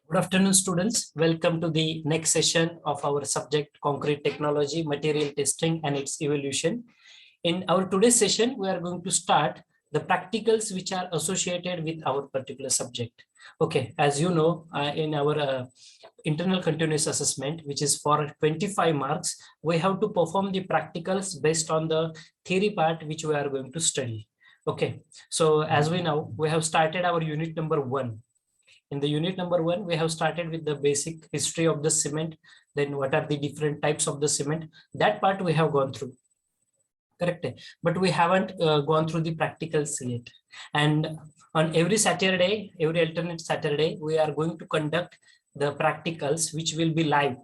Good afternoon, students. Welcome to the next session of our subject, Concrete Technology, Material Testing and its Evolution. In our today's session, we are going to start the practicals which are associated with our particular subject. Okay, as you know, in our internal continuous assessment, which is for 25 marks, we have to perform the practicals based on the theory part which we are going to study. Okay, so as we know, we have started our unit number 1. In the unit number 1, we have started with the basic history of the cement, then what are the different types of the cement. That part we have gone through, correct? But we haven't gone through the practicals yet. And on every Saturday, every alternate Saturday, we are going to conduct the practicals, which will be live.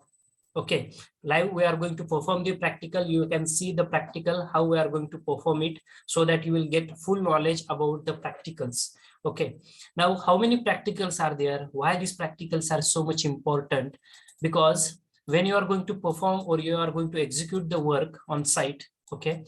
Okay, live we are going to perform the practical. You can see the practical, how we are going to perform it, so that you will get full knowledge about the practicals. Okay, now how many practicals are there? Why these practicals are so much important? Because when you are going to perform or you are going to execute the work on site, okay,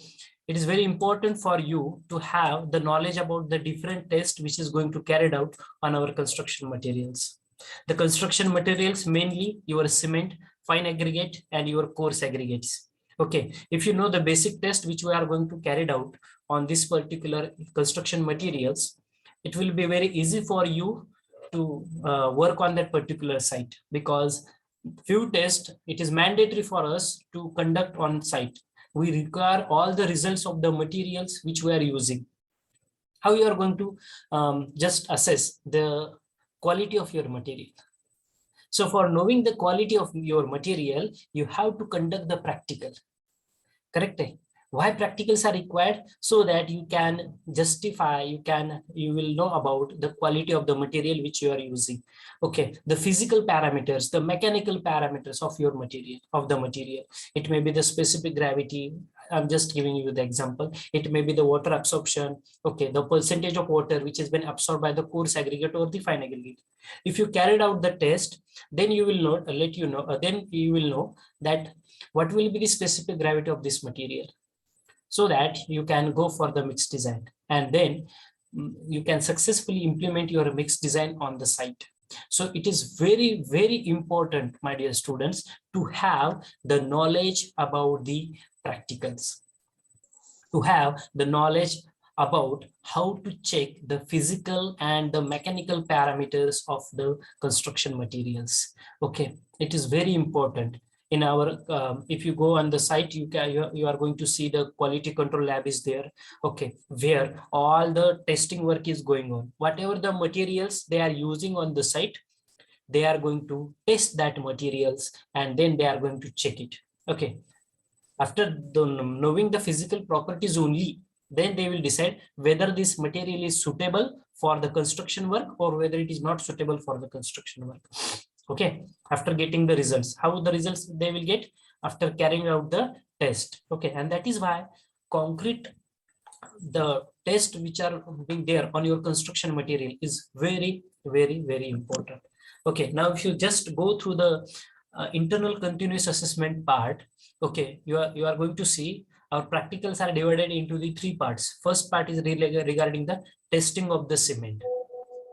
it is very important for you to have the knowledge about the different tests which is going to carried out on our construction materials. The construction materials, mainly your cement, fine aggregate and your coarse aggregates. Okay, if you know the basic test which we are going to carry out on this particular construction materials, it will be very easy for you to work on that particular site, because few tests it is mandatory for us to conduct on site. We require all the results of the materials which we are using. How you are going to just assess the quality of your material? So for knowing the quality of your material, you have to conduct the practical, correct? Why practicals are required? So that you can justify, you will know about the quality of the material which you are using. Okay, the physical parameters, the mechanical parameters of your material, of the material. It may be the specific gravity. I'm just giving you the example. It may be the water absorption. Okay, the percentage of water which has been absorbed by the coarse aggregate or the fine aggregate. If you carried out the test, then you will know, then you will know that what will be the specific gravity of this material, so that you can go for the mixed design, and then you can successfully implement your mixed design on the site. So it is very, very important, my dear students, to have the knowledge about the practicals, to have the knowledge about how to check the physical and the mechanical parameters of the construction materials. Okay, it is very important. In our if you go on the site, you are going to see the quality control lab is there. Okay, where all the testing work is going on. Whatever the materials they are using on the site, they are going to test that materials, and then they are going to check it. Okay, after knowing the physical properties only, then they will decide whether this material is suitable for the construction work or whether it is not suitable for the construction work. Okay, after getting the results, how the results they will get? After carrying out the test. Okay, and that is why concrete, the test which are being there on your construction material is very, very, very important. Okay, now if you just go through the internal continuous assessment part, okay, you are going to see our practicals are divided into the 3 parts. First part is regarding the testing of the cement.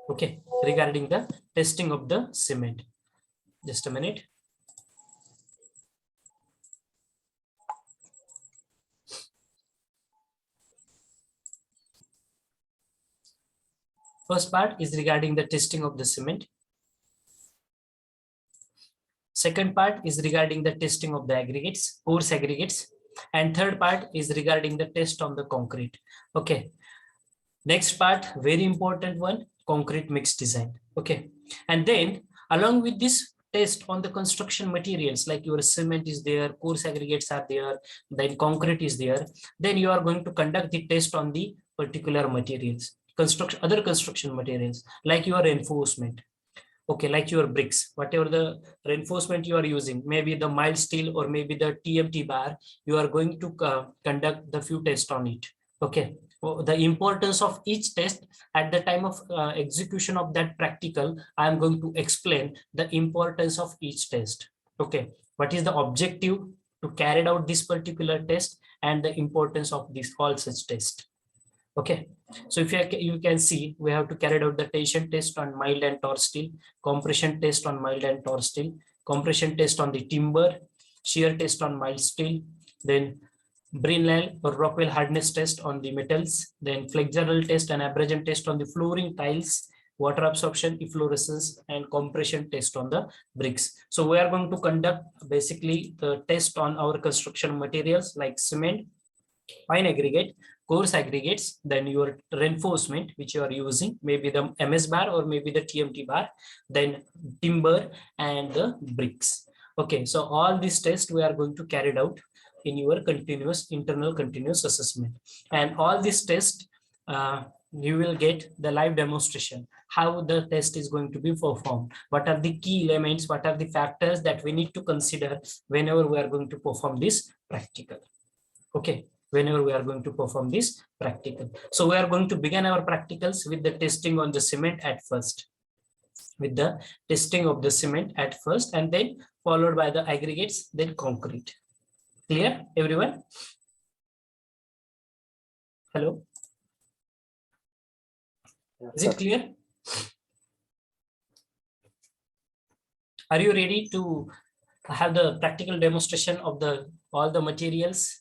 Okay, regarding the testing of the cement. Just a minute. First part is regarding the testing of the cement. Second part is regarding the testing of the aggregates, coarse aggregates. And third part is regarding the test on the concrete. Okay. Next part, very important one, concrete mixed design. Okay. And then along with this test on the construction materials, like your cement is there, coarse aggregates are there, then concrete is there, then you are going to conduct the test on the particular materials, other construction materials, like your reinforcement. Okay, like your bricks, whatever the reinforcement you are using, maybe the mild steel or maybe the TMT bar, you are going to conduct the few tests on it. Okay, the importance of each test at the time of execution of that practical, I am going to explain the importance of each test. Okay, what is the objective to carry out this particular test and the importance of this all such test. Okay, so if you can see, we have to carry out the tension test on mild and tough steel, compression test on mild and tough steel, compression test on the timber, shear test on mild steel, then Brinell or Rockwell hardness test on the metals, then flexural test and abrasion test on the flooring tiles, water absorption, efflorescence, and compression test on the bricks. So we are going to conduct basically the test on our construction materials like cement, fine aggregate, coarse aggregates, then your reinforcement, which you are using, maybe the MS bar or maybe the TMT bar, then timber and the bricks. Okay, so all these tests we are going to carry out in your continuous internal continuous assessment. And all these tests, you will get the live demonstration, how the test is going to be performed, what are the key elements, what are the factors that we need to consider whenever we are going to perform this practical. Okay, whenever we are going to perform this practical. So we are going to begin our practicals with the testing on the cement at first, with the testing of the cement at first, and then followed by the aggregates, then concrete. Clear, everyone? Hello? Yes, Is it clear? Are you ready to have the practical demonstration of the all the materials?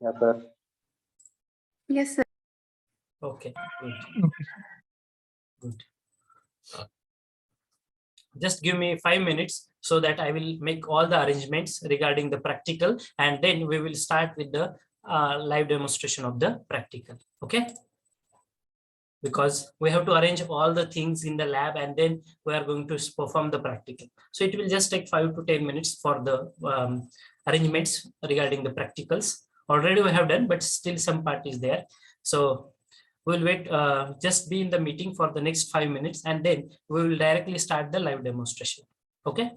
yes, sir. Yes, sir. Okay, good. Good. Just give me 5 minutes so that I will make all the arrangements regarding the practical, and then we will start with the live demonstration of the practical. Okay, because we have to arrange all the things in the lab and then we are going to perform the practical. So it will just take 5 to 10 minutes for the arrangements regarding the practicals. Already we have done, but still some part is there. So we'll wait, just be in the meeting for the next 5 minutes, and then we will directly start the live demonstration. Okay.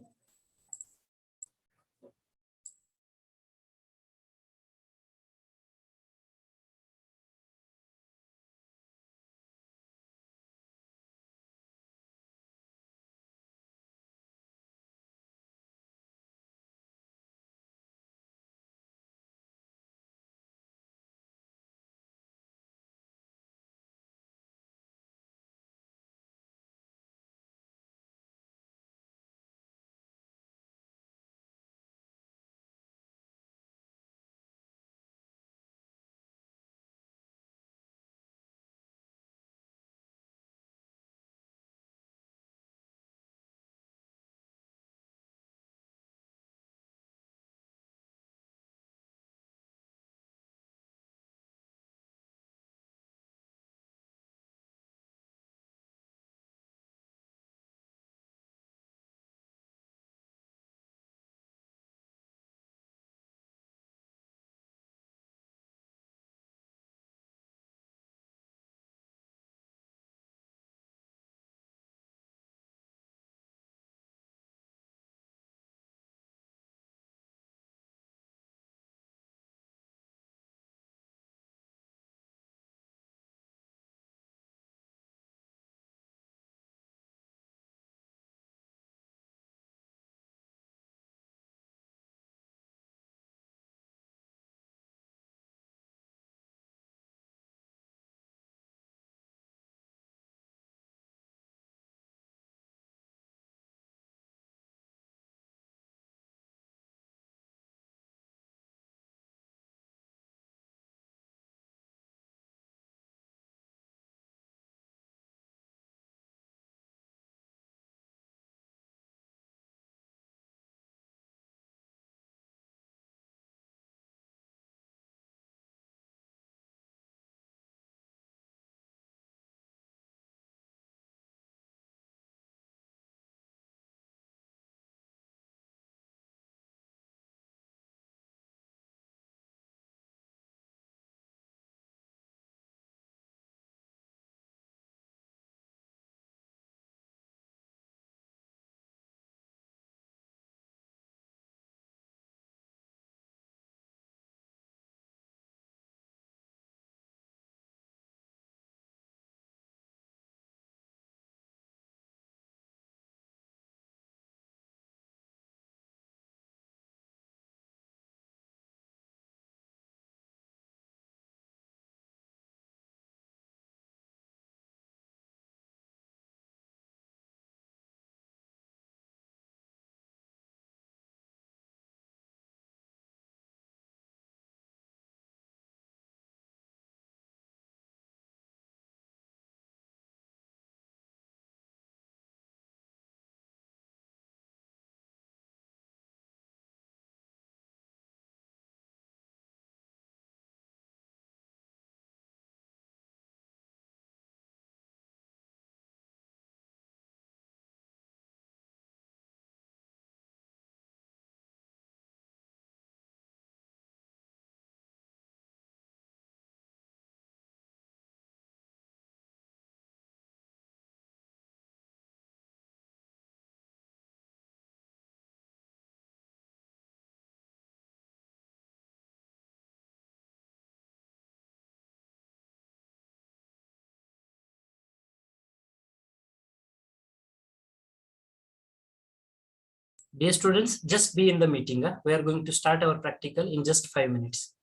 Dear students, just be in the meeting. We are going to start our practical in just 5 minutes.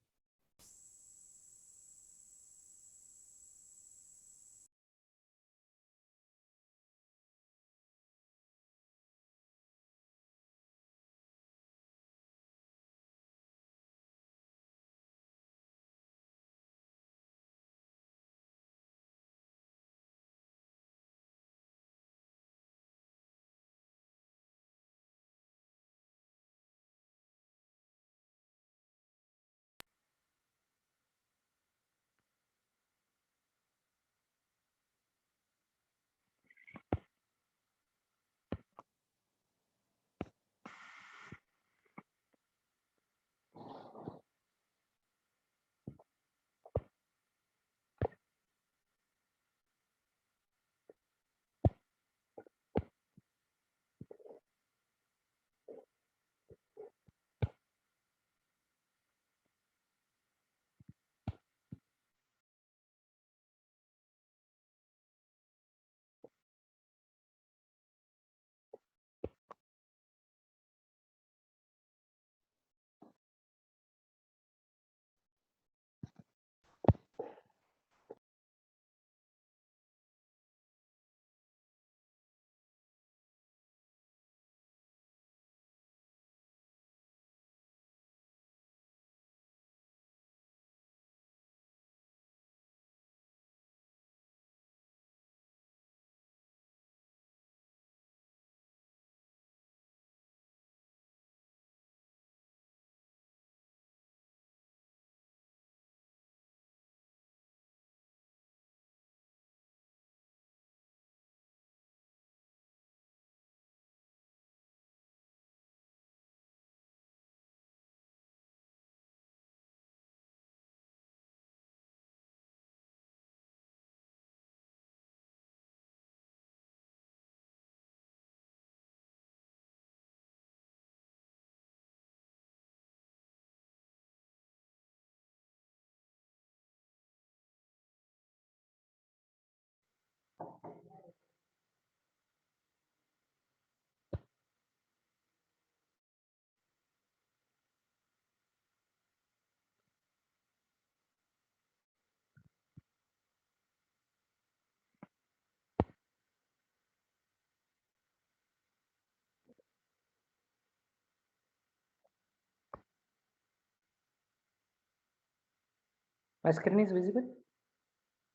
My screen is visible?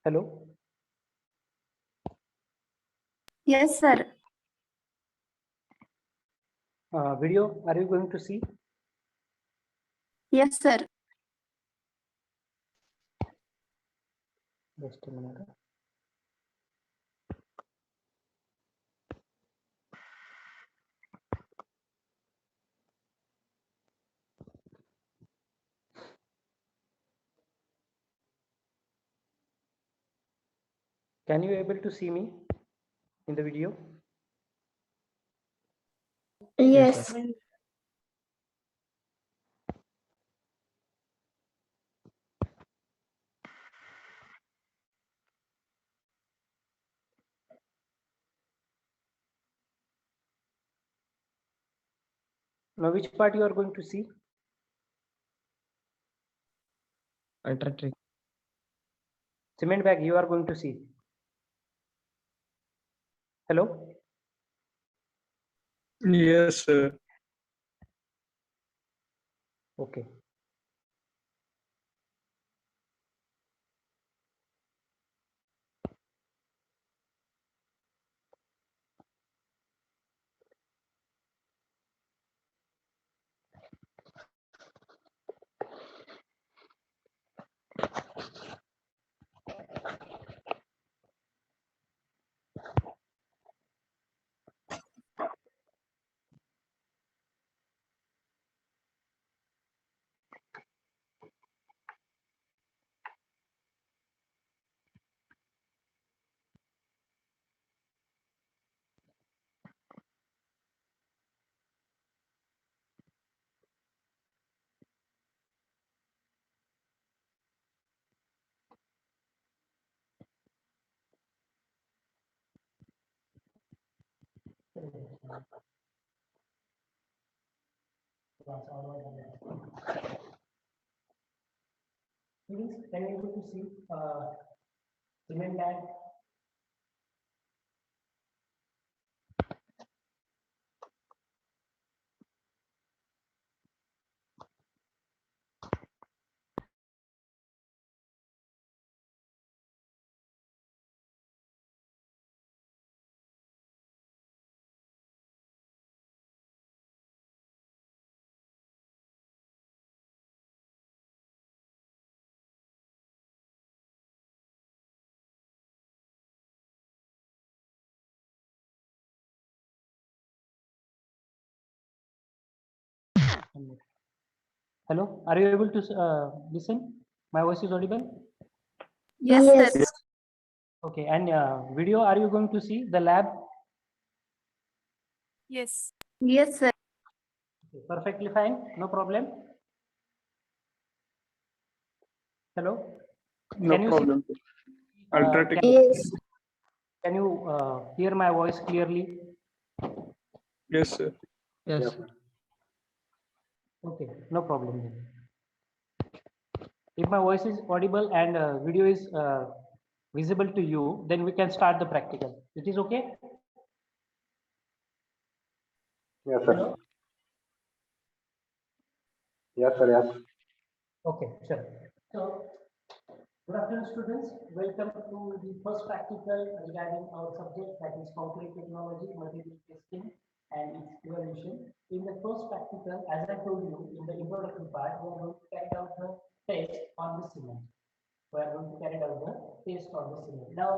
Hello? Yes, sir. Video, are you going to see? Yes, sir. Just a minute. Can you able to see me in the video? Yes. Now which part you are going to see? Ultra Cement bag you are going to see. Hello? Yes, sir. Okay. Students, can you able to see cement bag? Hello, are you able to listen? My voice is audible? Yes, sir. Okay, and video, are you going to see the lab? Yes, sir. Okay, perfectly fine, no problem. Hello? No Can you see? problem. Ultratic. Yes. Can you hear my voice clearly? Yes, sir. Yes. Okay, no problem then. If my voice is audible and video is visible to you, then we can start the practical. It is okay? Yes, sir. Hello? Yes, sir. Yes. Okay, sure. So, good afternoon, students. Welcome to the first practical regarding our subject, that is concrete technology, material testing, and its evolution. In the first practical, as I told you in the introductory part, we are going to carry out the test on the cement. We are going to carry out the test on the cement. Now,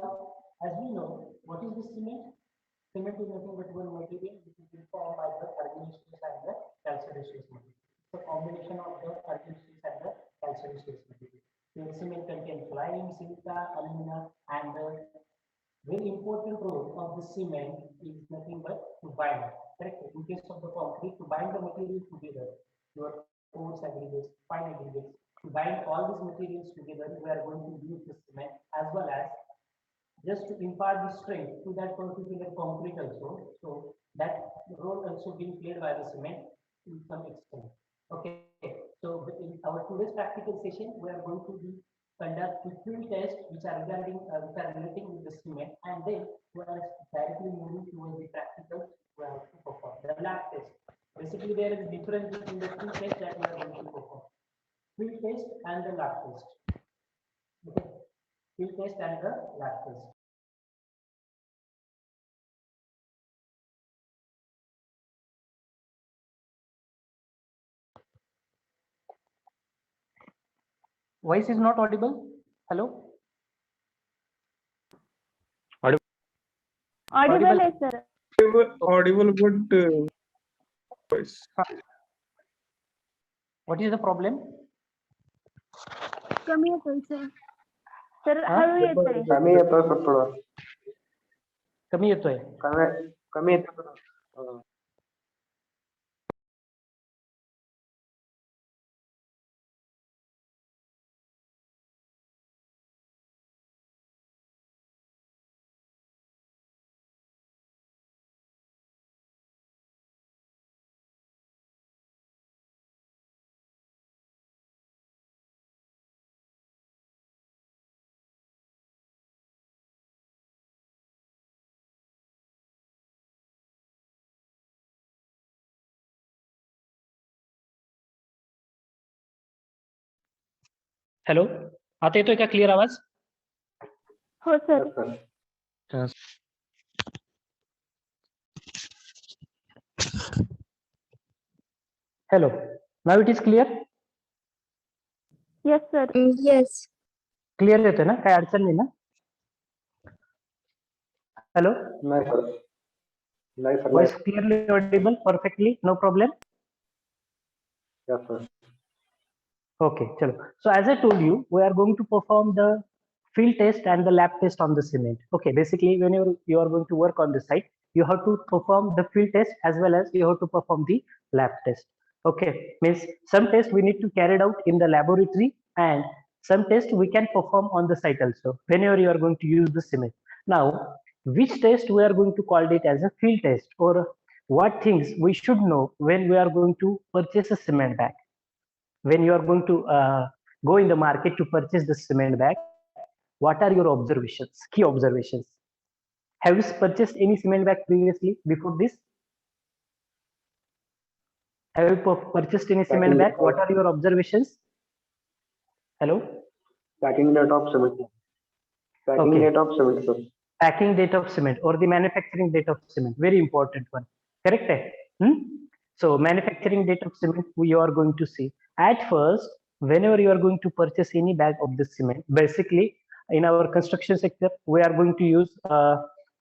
as we know, what is the cement? Cement is nothing but one material which is formed by the argillaceous and the calcareous material. It's a combination of the argillaceous and the calcareous material. So the cement contains lime, silica, alumina, and the very important role of the cement is nothing but to bind. Correct? In case of the concrete, to bind the material together, your coarse aggregates, fine aggregates, to bind all these materials together, we are going to use the cement as well as just to impart the strength to that particular concrete also. So that role also being played by the cement to some extent. Okay. So in our today's practical session, we are going to be conduct the few tests which are relating with the cement, and then we are directly moving towards the practical we have to perform the lab test. Basically, there is a difference between the two tests that we are going to perform: field test and the lab test. Okay, field test and the lab test. Voice is not audible. Hello. Audible है sir. Audible, but voice. What is the problem? कमी येतोय sir. Sir हा? हळू येतोय. कमी येतोय sir थोडं. कमी येतोय. कमी येतोय थोडं. हा. हॅलो, आता येतोय का क्लिअर आवाज? हो sir. Yes, sir. Hello, now it is clear? Yes sir. Yes. Clear येतोय ना? काय अडचण नाही ना? हॅलो, नाही सर. नाही sir. voice clearly audible, perfectly, no problem. Yes, sir. Okay, chalo. So as I told you, we are going to perform the field test and the lab test on the cement. Okay, basically whenever you are going to work on the site, you have to perform the field test as well as you have to perform the lab test. Okay, means some tests we need to carry it out in the laboratory and some tests we can perform on the site also whenever you are going to use the cement. Now, which test we are going to call it as a field test or what things we should know when we are going to purchase a cement bag. When you are going to go in the market to purchase the cement bag, what are your observations, key observations? Have you purchased any cement bag previously before this? Have you purchased any cement Packing bag? date What of are your observations? Hello? packing date of cement. Packing Okay. date of cement, sir. Packing date of cement or the manufacturing date of cement, very important one. Correct? Hmm? So manufacturing date of cement we are going to see. At first, whenever you are going to purchase any bag of the cement, basically in our construction sector, we are going to use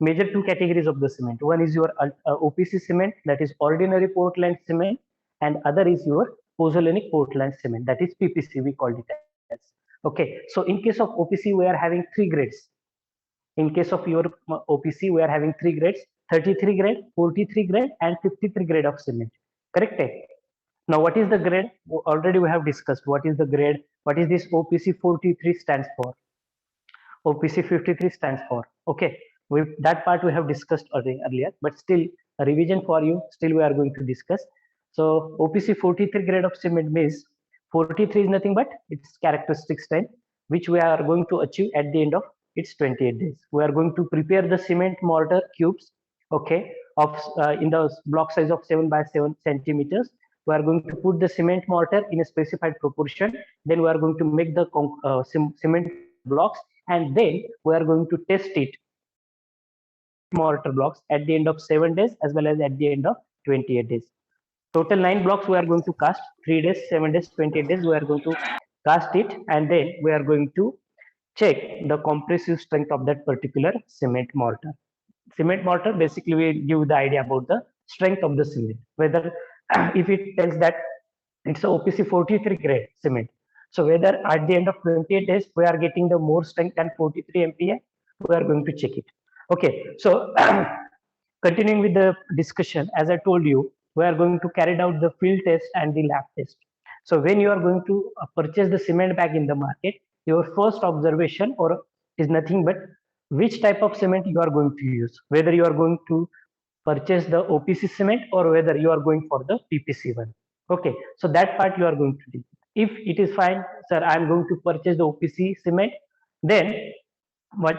major two categories of the cement. One is your OPC cement, that is ordinary Portland cement, and other is your pozzolanic Portland cement, that is PPC, we called it as. Okay, so in case of OPC, we are having three grades. In case of your OPC, we are having three grades: 33 grade, 43 grade, and 53 grade of cement. Correct? Now, what is the grade? Already we have discussed what is the grade. What is this OPC 43 stands for? OPC 53 stands for. Okay, that part we have discussed earlier, but still a revision for you. Still, we are going to discuss. So, OPC 43 grade of cement means 43 is nothing but its characteristic strength, which we are going to achieve at the end of its 28 days. We are going to prepare the cement mortar cubes, okay, of in the block size of 7 by 7 centimeters. We are going to put the cement mortar in a specified proportion. Then we are going to make the cement blocks, and then we are going to test it mortar blocks at the end of 7 days as well as at the end of 28 days. Total 9 blocks we are going to cast, 3 days, 7 days, 28 days. We are going to cast it, and then we are going to check the compressive strength of that particular cement mortar. Cement mortar basically will give the idea about the strength of the cement, whether if it tells that it's a OPC 43 grade cement, so whether at the end of 28 days we are getting the more strength than 43 MPa, we are going to check it. Okay, so continuing with the discussion, as I told you, we are going to carry out the field test and the lab test. So when you are going to purchase the cement bag in the market, your first observation or is nothing but which type of cement you are going to use, whether you are going to purchase the OPC cement or whether you are going for the PPC one. Okay, so that part you are going to do. If it is fine, sir, I am going to purchase the OPC cement, then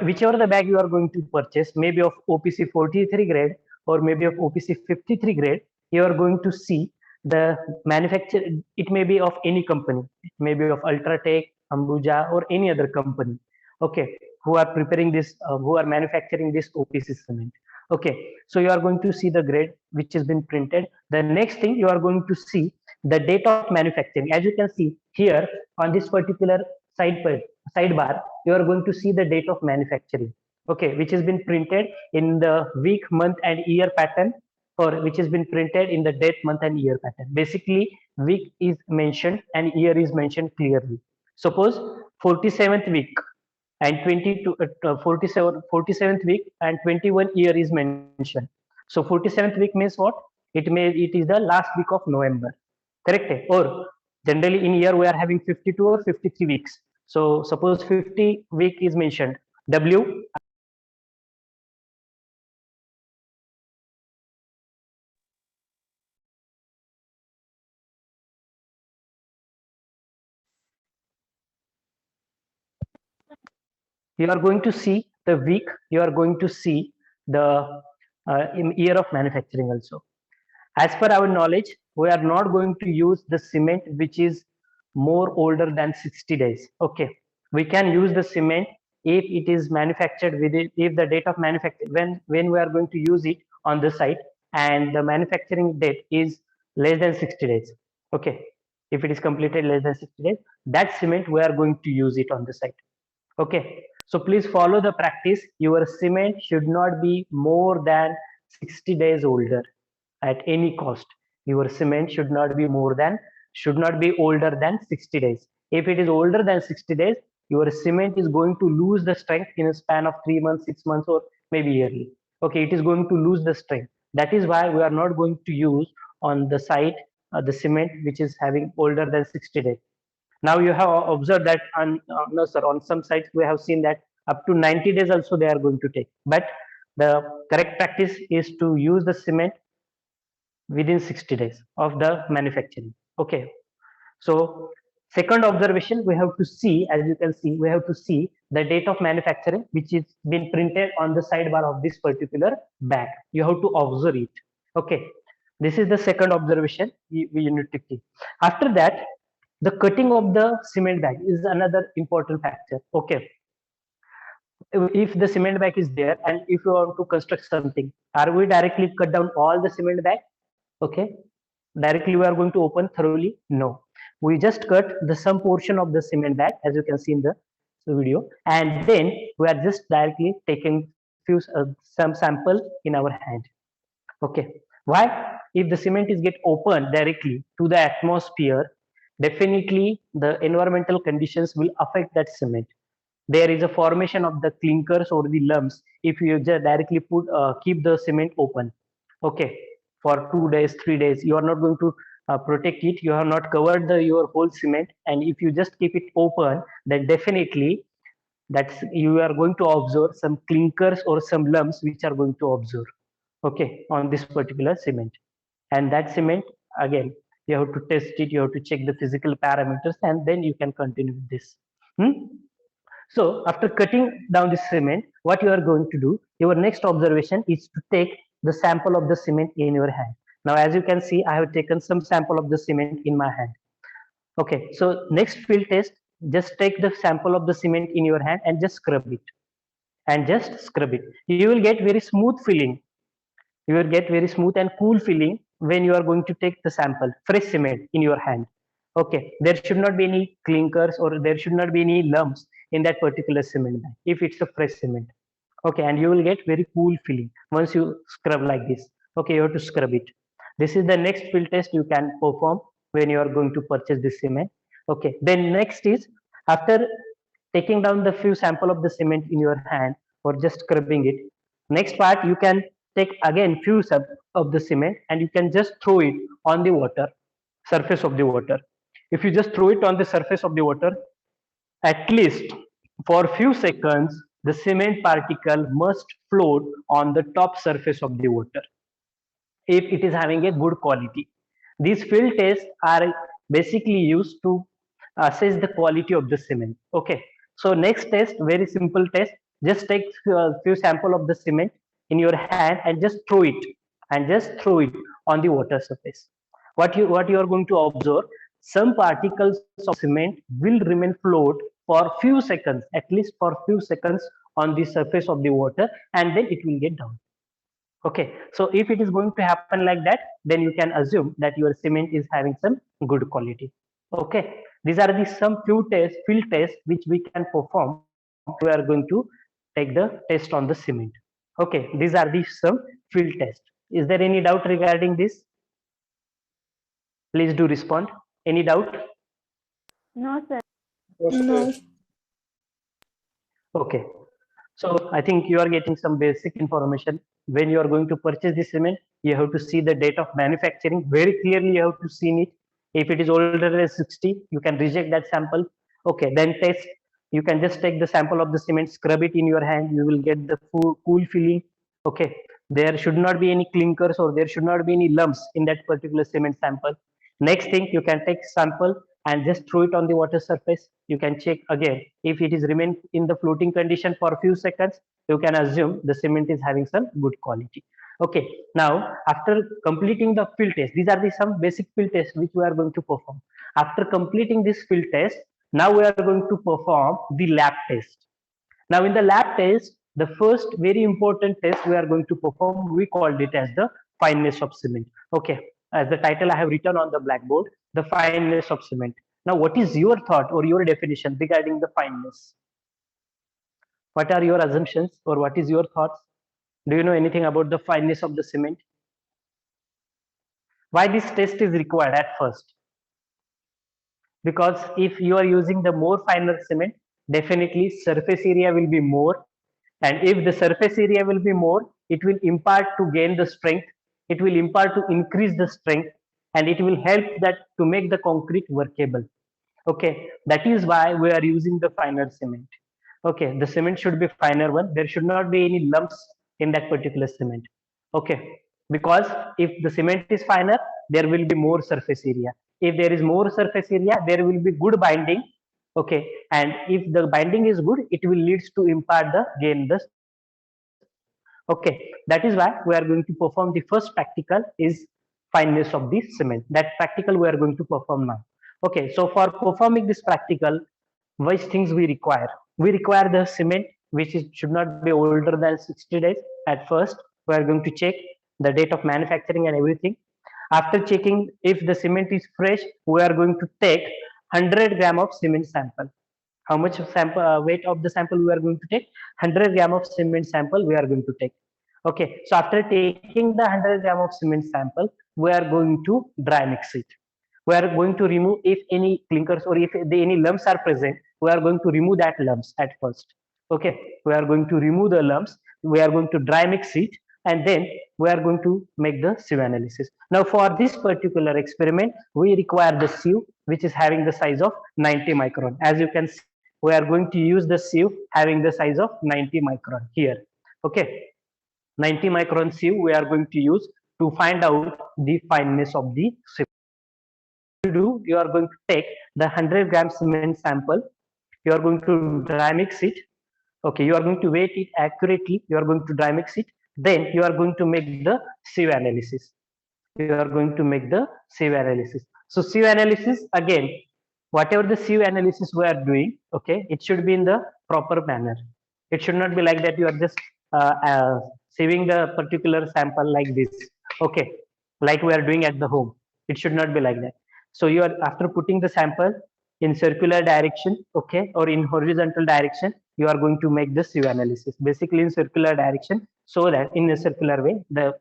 whichever the bag you are going to purchase, maybe of OPC 43 grade or maybe of OPC 53 grade, you are going to see the manufacturer. It may be of any company, it may be of Ultratech, Ambuja, or any other company. Okay, who are preparing this, who are manufacturing this OPC cement. Okay, so you are going to see the grade which has been printed. The next thing, you are going to see the date of manufacturing. As you can see here on this particular sidebar, you are going to see the date of manufacturing, okay, which has been printed in the week, month, and year pattern, or which has been printed in the date, month, and year pattern. Basically, week is mentioned and year is mentioned clearly. Suppose 47th week and 47th week and 21 year is mentioned. So 47th week means what? It is the last week of November, correct? Or generally in year we are having 52 or 53 weeks. So suppose 50 week is mentioned, W. You are going to see the week, you are going to see the in year of manufacturing also. As per our knowledge, we are not going to use the cement which is more older than 60 days. Okay, we can use the cement if it is manufactured with it, if the date of manufacture, when we are going to use it on the site and the manufacturing date is less than 60 days. Okay, if it is completed less than 60 days, that cement we are going to use it on the site. Okay, so please follow the practice. Your cement should not be more than 60 days older at any cost. Your cement should not be older than 60 days. If it is older than 60 days, your cement is going to lose the strength in a span of 3 months, 6 months, or maybe yearly. Okay, it is going to lose the strength. That is why we are not going to use on the site the cement which is having older than 60 days. Now you have observed that on no sir, on some sites we have seen that up to 90 days also they are going to take, but the correct practice is to use the cement within 60 days of the manufacturing. Okay, so second observation, we have to see, as you can see, we have to see the date of manufacturing which is been printed on the sidebar of this particular bag. You have to observe it. Okay, this is the second observation we need to keep. After that, the cutting of the cement bag is another important factor. Okay, if the cement bag is there and if you want to construct something, are we directly cut down all the cement bag? Okay, directly we are going to open thoroughly? No, we just cut the some portion of the cement bag, as you can see in the video, and then we are just directly taking few some sample in our hand. Okay, why? If the cement is get open directly to the atmosphere, definitely the environmental conditions will affect that cement. There is a formation of the clinkers or the lumps if you just directly put keep the cement open. Okay, for 2 days 3 days you are not going to protect it, you have not covered your whole cement, and if you just keep it open, then definitely that's you are going to observe some clinkers or some lumps which are going to observe, okay, on this particular cement. And that cement, again, you have to test it, you have to check the physical parameters, and then you can continue with this. Hmm? So after cutting down the cement, what you are going to do, your next observation is to take the sample of the cement in your hand. Now, as you can see, I have taken some sample of the cement in my hand. Okay, so next field test, just take the sample of the cement in your hand and just scrub it. And just scrub it. You will get very smooth feeling. You will get very smooth and cool feeling when you are going to take the sample, fresh cement in your hand. Okay, there should not be any clinkers or there should not be any lumps in that particular cement bag if it's a fresh cement. Okay, and you will get very cool feeling once you scrub like this. Okay, you have to scrub it. This is the next field test you can perform when you are going to purchase this cement. Okay, then next is, after taking down the few sample of the cement in your hand or just scrubbing it, next part you can take again few of the cement and you can just throw it on the water, surface of the water. If you just throw it on the surface of the water, at least for few seconds, the cement particle must float on the top surface of the water if it is having a good quality. These field tests are basically used to assess the quality of the cement. Okay, so next test, very simple test. Just take few sample of the cement in your hand and just throw it, on the water surface. What you are going to observe, some particles of cement will remain float for few seconds, at least for few seconds on the surface of the water, and then it will get down. Okay, so if it is going to happen like that, then you can assume that your cement is having some good quality. Okay, these are the some few tests, field tests which we can perform. We are going to take the test on the cement. Okay, these are the some field tests. Is there any doubt regarding this? Please do respond. Any doubt? No, sir. No. Okay, so I think you are getting some basic information. When you are going to purchase the cement, you have to see the date of manufacturing very clearly. You have to see it. If it is older than 60, you can reject that sample. Okay, then test. You can just take the sample of the cement, scrub it in your hand. You will get the cool feeling. Okay, there should not be any clinkers or there should not be any lumps in that particular cement sample. Next thing, you can take sample and just throw it on the water surface. You can check again. If it is remain in the floating condition for a few seconds, you can assume the cement is having some good quality. Okay, now after completing the field test, these are the some basic field tests which we are going to perform. After completing this field test, now we are going to perform the lab test. Now in the lab test, the first very important test we are going to perform, we called it as the fineness of cement. Okay, as the title I have written on the blackboard, the fineness of cement. Now what is your thought or your definition regarding the fineness? What are your assumptions or what is your thoughts? Do you know anything about the fineness of the cement? Why this test is required at first? Because if you are using the more finer cement, definitely surface area will be more, and if the surface area will be more, it will impart to gain the strength, it will impart to increase the strength, and it will help that to make the concrete workable. Okay, that is why we are using the finer cement. Okay, the cement should be finer one, there should not be any lumps in that particular cement. Okay, because if the cement is finer, there will be more surface area. If there is more surface area, there will be good binding. Okay, and if the binding is good, it will leads to impart the gain the strength. Okay, that is why we are going to perform the first practical is fineness of the cement. That practical we are going to perform now. Okay, so for performing this practical, which things we require? We require the cement, which is, should not be older than 60 days. At first, we are going to check the date of manufacturing and everything. After checking if the cement is fresh, we are going to take 100 gram of cement sample. How much sample weight of the sample we are going to take? 100 gram of cement sample we are going to take. Okay, so after taking the 100 gram of cement sample, we are going to dry mix it. We are going to remove if any clinkers or if any lumps are present. We are going to remove that lumps at first. Okay, we are going to remove the lumps. We are going to dry mix it, and then we are going to make the sieve analysis. Now for this particular experiment, we require the sieve which is having the size of 90 micron. As you can see, we are going to use the sieve having the size of 90 micron here. Okay, 90 micron sieve we are going to use to find out the fineness of the sieve. Do you are going to take the 100 gram cement sample, you are going to dry mix it. Okay, you are going to weight it accurately, you are going to dry mix it, then you are going to make the sieve analysis. You are going to make the sieve analysis. So sieve analysis, again, whatever the sieve analysis we are doing, okay, it should be in the proper manner. It should not be like that you are just sieving the particular sample like this. Okay, like we are doing at the home. It should not be like that. So you are, after putting the sample in circular direction, okay, or in horizontal direction, you are going to make the sieve analysis. Basically in circular direction, so that in a circular way, the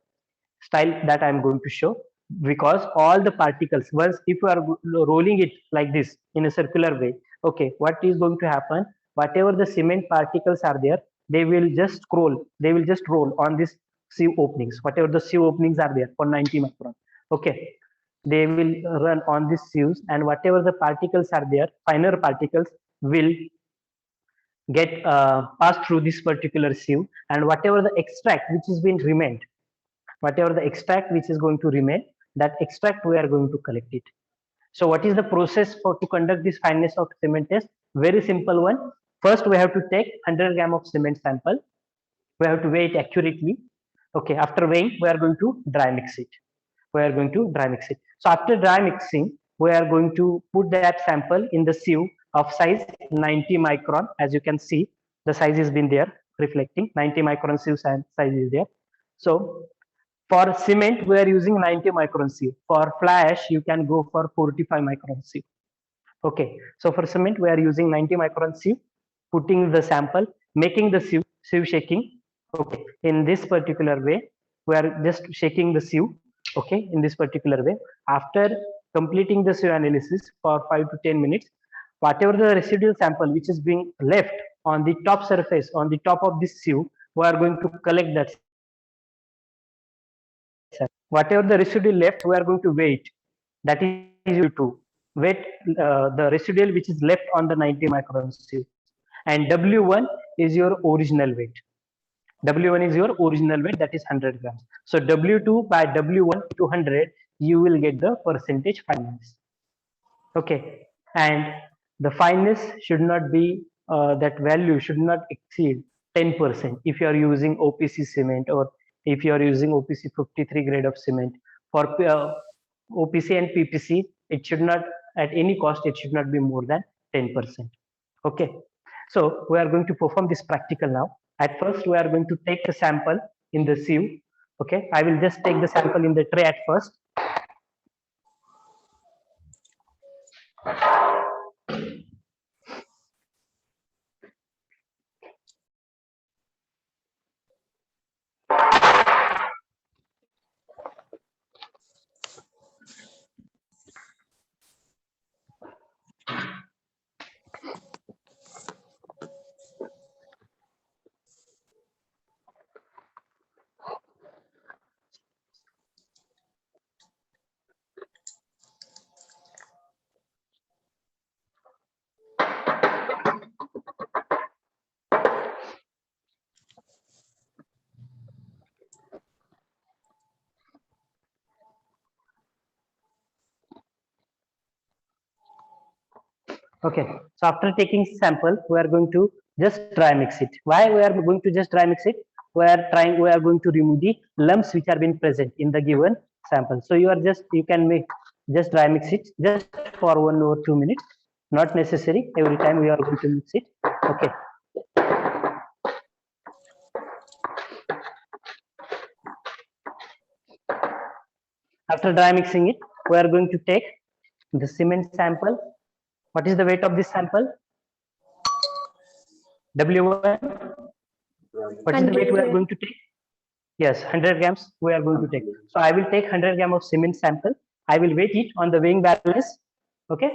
style that I'm going to show, because all the particles, once if you are rolling it like this in a circular way, okay, what is going to happen? Whatever the cement particles are there, they will just scroll, they will just roll on this sieve openings, whatever the sieve openings are there for 90 micron. Okay, they will run on these sieves, and whatever the particles are there, finer particles will get passed through this particular sieve, and whatever the extract which is been remained, whatever the extract which is going to remain, that extract we are going to collect it. So what is the process for to conduct this fineness of cement test? Very simple one. First we have to take 100 gram of cement sample, we have to weigh it accurately. Okay, after weighing we are going to dry mix it, we are going to dry mix it. So after dry mixing, we are going to put that sample in the sieve of size 90 micron. As you can see, the size has been there reflecting 90 micron sieve size is there. So for cement, we are using 90 micron sieve. For fly ash, you can go for 45 micron sieve. Okay, so for cement, we are using 90 micron sieve, putting the sample, making the sieve shaking. Okay, in this particular way, we are just shaking the sieve. Okay, in this particular way. After completing the sieve analysis for 5 to 10 minutes, whatever the residual sample which is being left on the top surface, on the top of this sieve, we are going to collect that. Whatever the residual left, we are going to weigh it. That is you to weight the residual which is left on the 90 micron sieve, and W1 is your original weight. W1 is your original weight, that is 100 grams. So W2 by W1 to 100, you will get the percentage fineness. Okay, and the fineness should not be that value should not exceed 10% if you are using OPC cement, or if you are using OPC 53 grade of cement. For OPC and PPC, it should not, at any cost, it should not be more than 10%. Okay, so we are going to perform this practical now. At first, we are going to take the sample in the sieve. Okay, I will just take the sample in the tray at first. Okay, so after taking sample, we are going to just dry mix it. Why we are going to just dry mix it? We are going to remove the lumps which are being present in the given sample. So you can make just dry mix it just for 1 or 2 minutes. Not necessary every time we are going to mix it. Okay. After dry mixing it, we are going to take the cement sample. What is the weight of this sample? W1. What is the weight we are going to take? Yes, 100 grams we are going to take. So I will take 100 gram of cement sample. I will weight it on the weighing balance. Okay.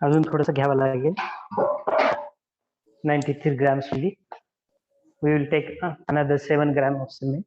अजून थोडंसं घ्यावं लागेल. 93 grams only. We will take another 7 gram of cement.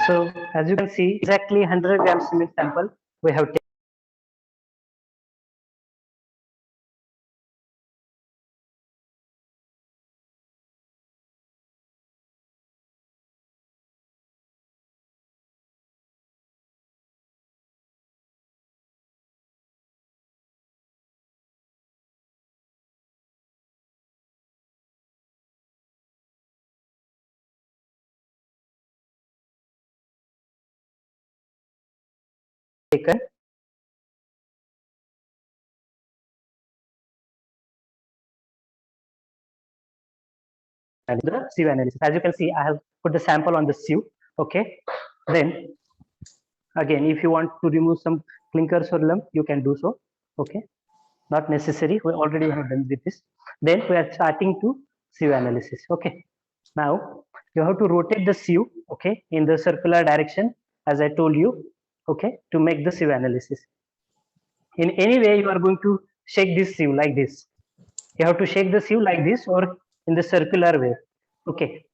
So as you can see, exactly 100 gram cement sample we have taken. And the sieve analysis. As you can see, I have put the sample on the sieve. Okay. Then again, if you want to remove some clinkers or lump, you can do so. Okay. Not necessary. We already have done with this. Then we are starting to sieve analysis. Okay. Now you have to rotate the sieve. Okay, in the circular direction, as I told you. Okay, to make the sieve analysis. In any way, you are going to shake this sieve like this. You have to shake the sieve like this or in the circular way. Okay.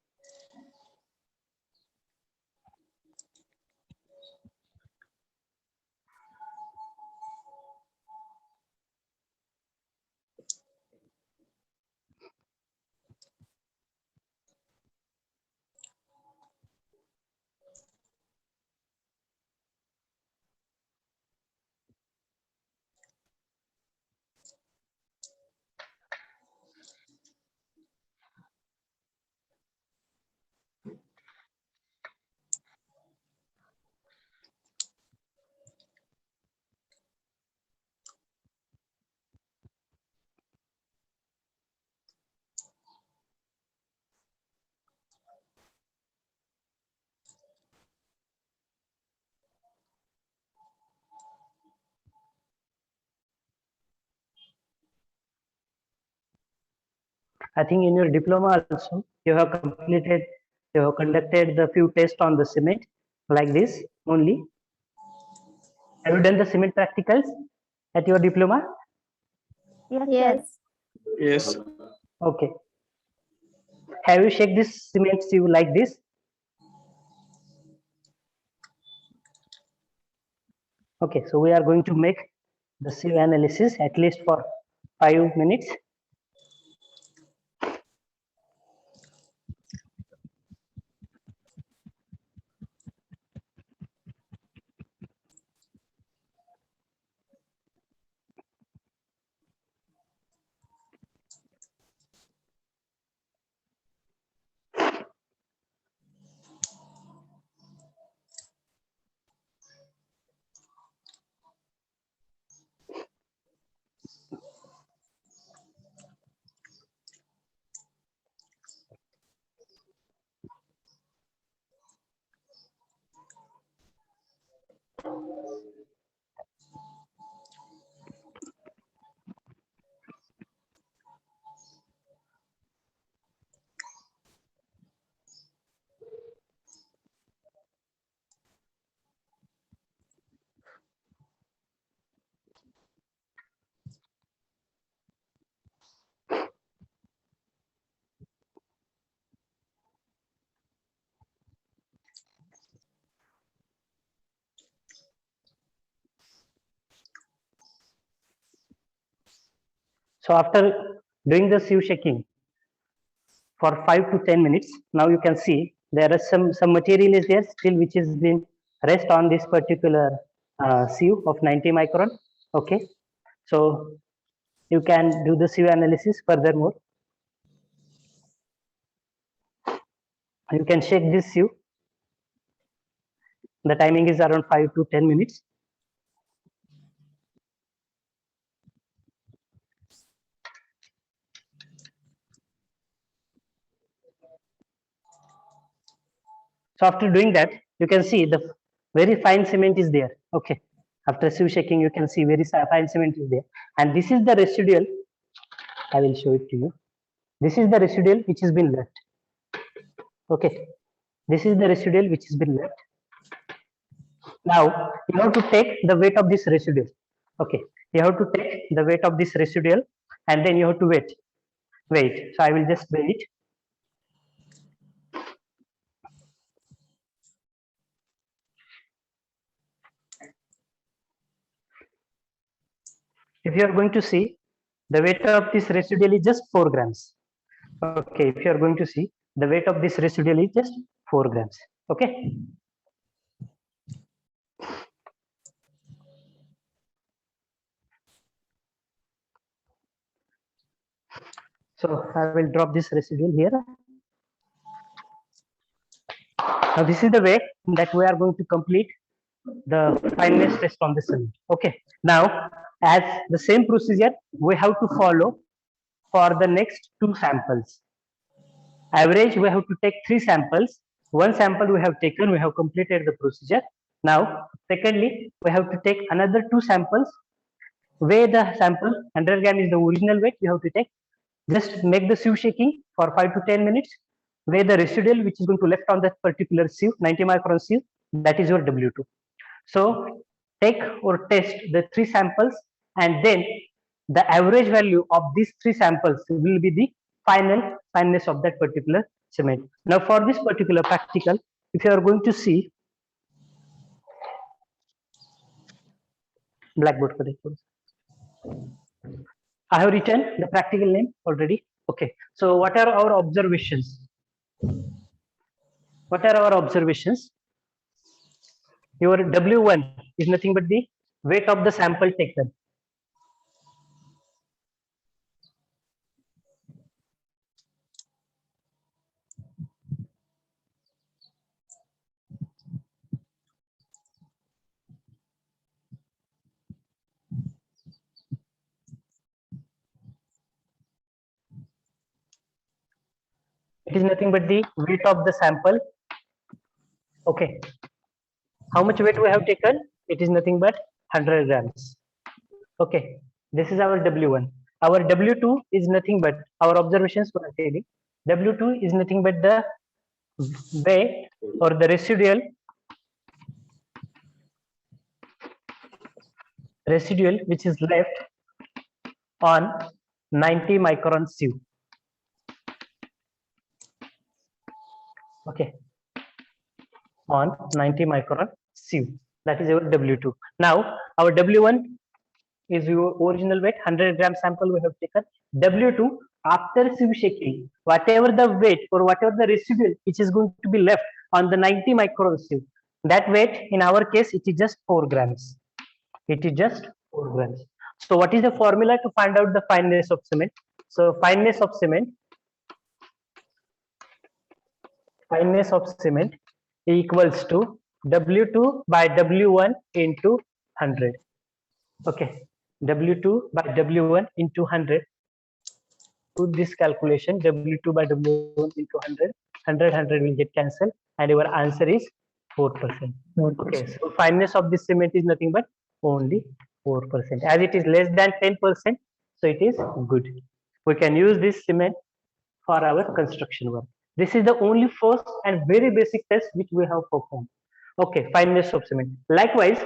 I think in your diploma also you have conducted the few tests on the cement like this only. Have you done the cement practicals at your diploma? Yes, Yes. Okay. Have you shake this cement sieve like this? Okay, so we are going to make the sieve analysis at least for 5 minutes. So after doing the sieve shaking for 5 to 10 minutes, now you can see there is some material is there still which is been rest on this particular sieve of 90 micron. Okay, so you can do the sieve analysis furthermore. You can shake this sieve. The timing is around 5 to 10 minutes. So after doing that, you can see the very fine cement is there. Okay, after sieve shaking, you can see very fine cement is there, and this is the residual. I will show it to you. This is the residual which has been left. Okay, this is the residual which has been left. Now you have to take the weight of this residual. Okay, you have to take the weight of this residual, and then you have to wait. So I will just weigh it. If you are going to see, the weight of this residual is just 4 grams. Okay, if you are going to see, the weight of this residual is just 4 grams. Okay. So I will drop this residual here. Now this is the way that we are going to complete the fineness test on the cement. Okay. Now, as the same procedure, we have to follow for the next 2 samples. Average, we have to take 3 samples. 1 sample we have taken, we have completed the procedure. Now, secondly, we have to take another 2 samples. Weigh the sample, 100 gram is the original weight we have to take. Just make the sieve shaking for 5 to 10 minutes. Weigh the residual which is going to left on that particular sieve, 90 micron sieve, that is your W2. So take or test the 3 samples, and then the average value of these 3 samples will be the final fineness of that particular cement. Now for this particular practical, if you are going to see blackboard, I have written the practical name already. Okay, so what are our observations? What are our observations? Your W1 is nothing but the weight of the sample taken. It is nothing but the weight of the sample. Okay. How much weight we have taken? It is nothing but 100 grams. Okay. This is our W1. Our W2 is nothing but our observations were telling. W2 is nothing but the weight or the residual which is left on 90 micron sieve. Okay, on 90 micron sieve, that is our W2. Now our W1 is your original weight, 100 gram sample we have taken. W2 after sieve shaking, whatever the weight or whatever the residual which is going to be left on the 90 micron sieve, that weight in our case it is just 4 grams. It is just 4 grams. So what is the formula to find out the fineness of cement? So fineness of cement equals to W2 by W1 into 100. Okay, W2 by W1 into 100. Do this calculation, W2 by W1 into 100. 100 will get cancelled, and your answer is 4%. Okay, so fineness of this cement is nothing but only 4%. As it is less than 10%, so it is good. We can use this cement for our construction work. This is the only first and very basic test which we have performed. Okay, fineness of cement. Likewise,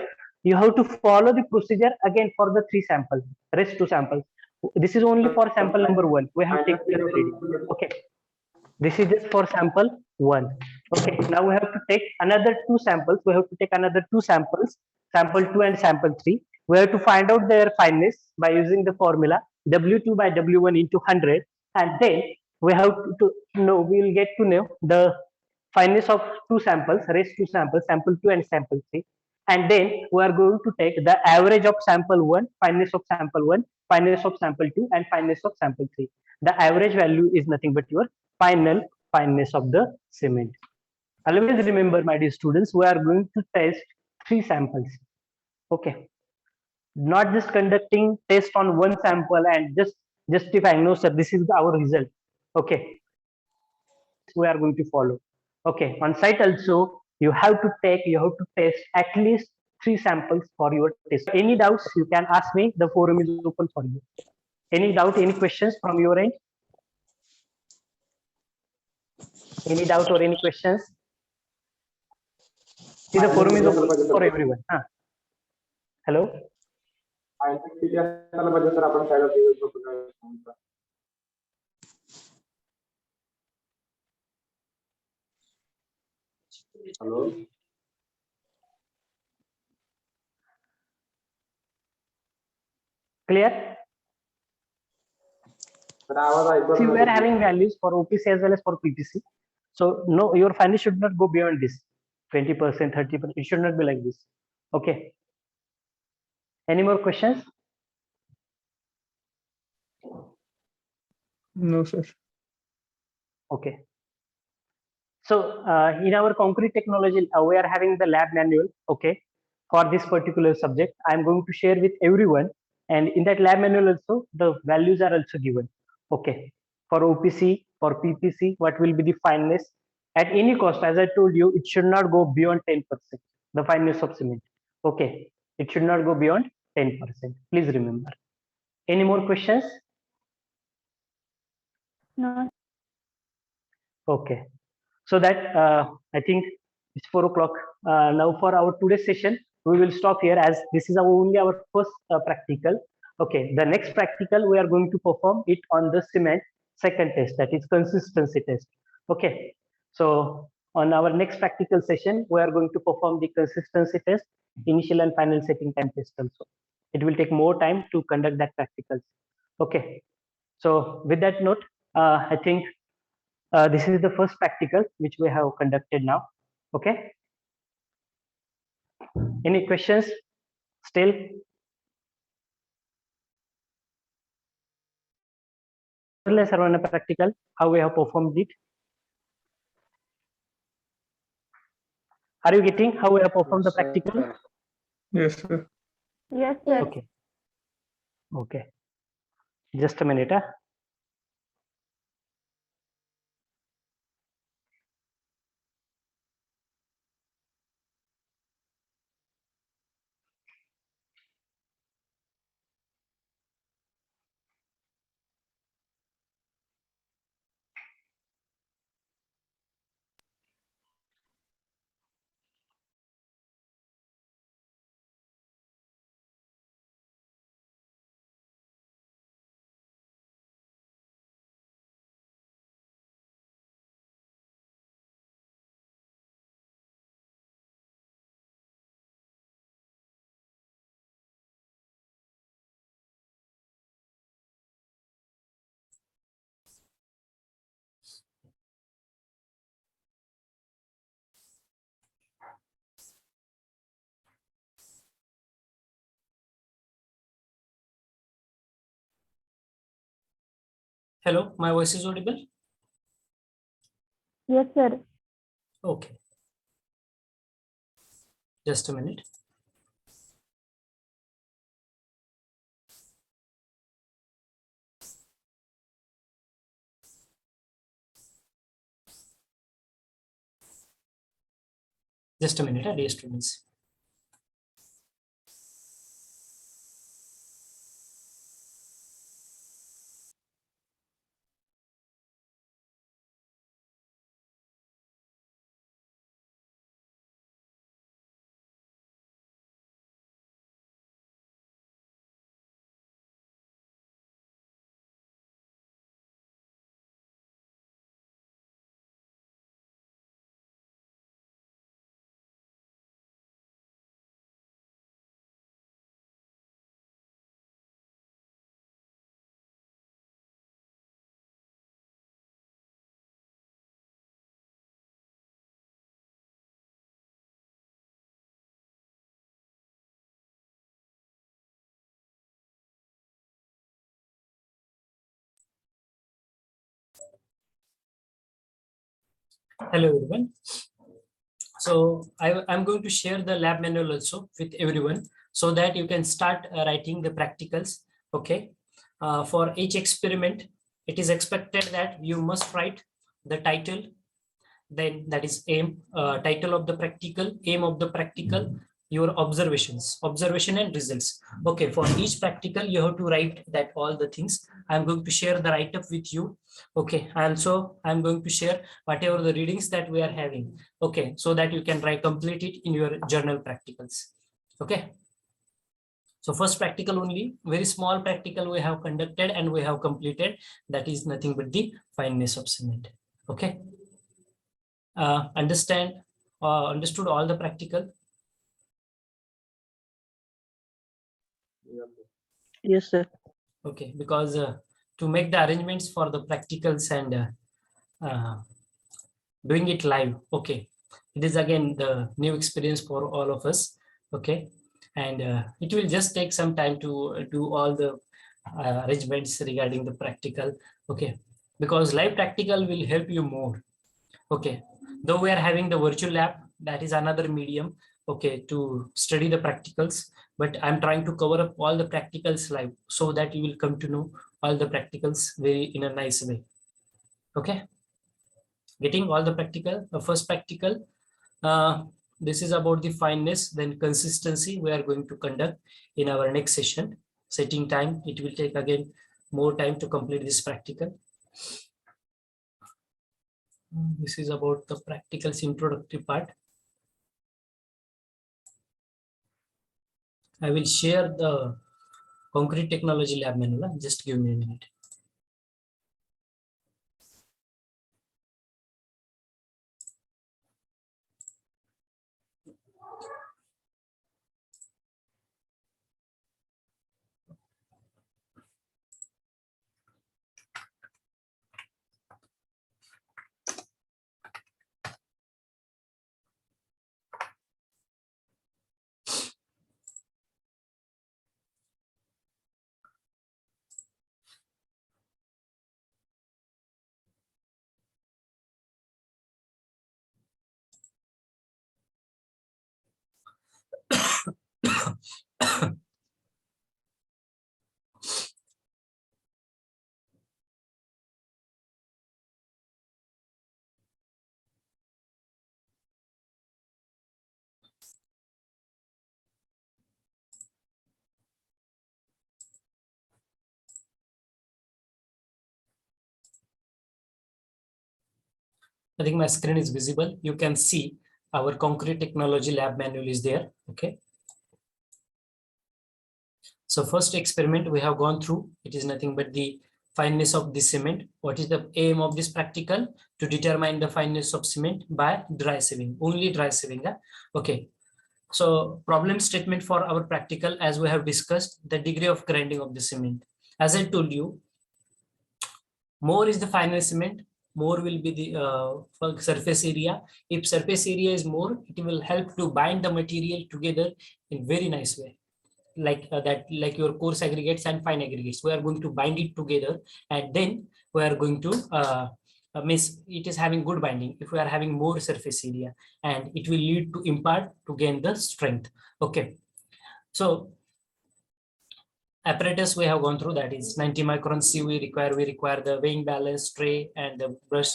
you have to follow the procedure again for the 3 samples, rest 2 samples. This is only for sample number 1. We have taken the reading. Okay, this is just for sample 1. Okay, now we have to take another 2 samples. We have to take another 2 samples, sample 2 and sample 3. We have to find out their fineness by using the formula W2 by W1 into 100, and then we have to know, we will get to know the fineness of two samples, raised two samples, sample 2 and sample 3. And then we are going to take the average of sample 1, fineness of sample 1, fineness of sample 2, and fineness of sample 3. The average value is nothing but your final fineness of the cement. Always remember, my dear students, we are going to test 3 samples. Okay. Not just conducting test on one sample and just justifying, no sir, this is our result. Okay. We are going to follow. Okay. On site also, you have to test at least 3 samples for your test. Any doubts, you can ask me. The forum is open for you. Any doubt, any questions from your end? Any doubt or any questions? See, the forum is open for everyone. Huh? Hello? Hello. Clear? See, we are having values for OPC as well as for PPC. So no, your finance should not go beyond this 20%, 30%. It should not be like this. Okay. Any more questions? No, sir. Okay. So in our concrete technology, we are having the lab manual. Okay. For this particular subject, I am going to share with everyone. And in that lab manual also, the values are also given. Okay. For OPC, for PPC, what will be the fineness? At any cost, as I told you, it should not go beyond 10%. The fineness of cement. Okay. It should not go beyond 10%. Please remember. Any more questions? No. Okay. So that I think it's 4 o'clock. Now for our today's session, we will stop here as this is only our first practical. Okay, the next practical we are going to perform it on the cement second test, that is consistency test. Okay, so on our next practical session, we are going to perform the consistency test, initial and final setting time test also. It will take more time to conduct that practicals. Okay, so with that note, I think this is the first practical which we have conducted now. Okay. Any questions still? Sarvana practical, how we have performed it. Are you getting how we have performed the practical? Yes, sir. Yes, sir. Okay. Okay. Just a minute. Huh? Hello, my voice is audible? Yes, sir. Okay. Just a minute. Just a minute, dear students. Hello everyone. So I'm going to share the lab manual also with everyone so that you can start writing the practicals. Okay. For each experiment, it is expected that you must write the title, then that is title of the practical, aim of the practical, your observation and results. Okay, for each practical you have to write that all the things. I'm going to share the write-up with you. Okay, also I'm going to share whatever the readings that we are having. Okay, so that you can write complete it in your journal practicals. Okay. So first practical only, very small practical we have conducted and we have completed. That is nothing but the fineness of cement. Okay. Understood all the practical? Yes, sir. Okay, because to make the arrangements for the practicals and doing it live, okay, it is again the new experience for all of us. Okay, and it will just take some time to do all the arrangements regarding the practical. Okay, because live practical will help you more. Okay, though we are having the virtual lab, that is another medium, okay, to study the practicals, but I'm trying to cover up all the practicals live so that you will come to know all the practicals very in a nice way. Okay, getting all the practical. The first practical, this is about the fineness, then consistency we are going to conduct in our next session. Setting time, it will take again more time to complete this practical. This is about the practicals introductory part. I will share the concrete technology lab manual. Just give me a minute. I think my screen is visible. You can see our concrete technology lab manual is there. Okay. So first experiment we have gone through, it is nothing but the fineness of the cement. What is the aim of this practical? To determine the fineness of cement by dry sieving, only dry sieving. Okay. So problem statement for our practical, as we have discussed, the degree of grinding of the cement. As I told you, more is the final cement, more will be the surface area. If surface area is more, it will help to bind the material together in very nice way. Like like your coarse aggregates and fine aggregates, we are going to bind it together, and then we are going to miss it is having good binding if we are having more surface area, and it will lead to impart to gain the strength. Okay, so apparatus we have gone through, that is 90 micron C we require the weighing balance tray and the brush.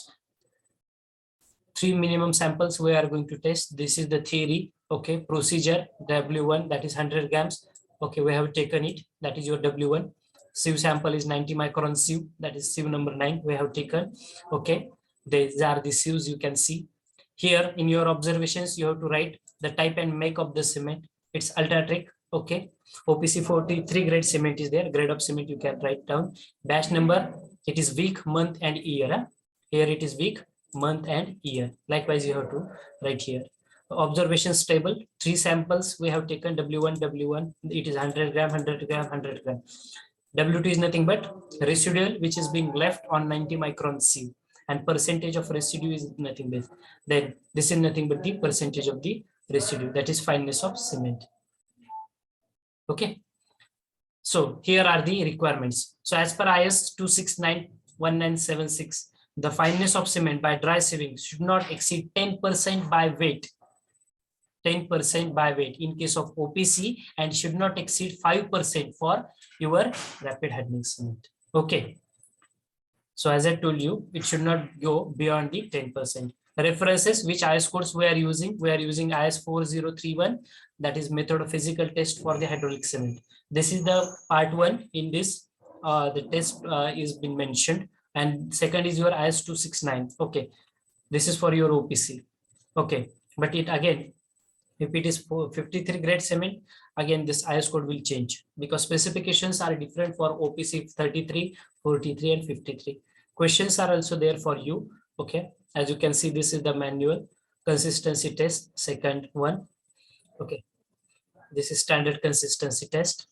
3 minimum samples we are going to test. This is the theory. Okay, procedure W1, that is 100 grams. Okay, we have taken it, that is your W1. Sieve sample is 90 micron sieve, that is sieve number 9 we have taken. Okay, these are the sieves you can see here. In your observations you have to write the type and make of the cement. It's Ultratrick. Okay, OPC 43 grade cement is there. Grade of cement you can write down. Batch number, it is week, month and year. Here it is week, month and year. Likewise you have to write here. Observations table, 3 samples we have taken. W1, it is 100 gram, 100 gram, 100 gram. W2 is nothing but residual which is being left on 90 micron sieve, and percentage of residue is nothing but, then this is nothing but the percentage of the residue, that is fineness of cement. Okay, so here are the requirements. So as per IS 2691976, the fineness of cement by dry sieving should not exceed 10% by weight. 10% by weight in case of OPC, and should not exceed 5% for your rapid hardening cement. Okay. So as I told you, it should not go beyond the 10%. References, which IS codes we are using? We are using IS 4031, that is method of physical test for the hydraulic cement. This is the part 1 in this. The test is been mentioned, and second is your IS 269. Okay, this is for your OPC. Okay, but it again, if it is for 53 grade cement, again this IS code will change because specifications are different for OPC 33, 43, and 53. Questions are also there for you. Okay, as you can see, this is the manual consistency test, second one. Okay, this is standard consistency test.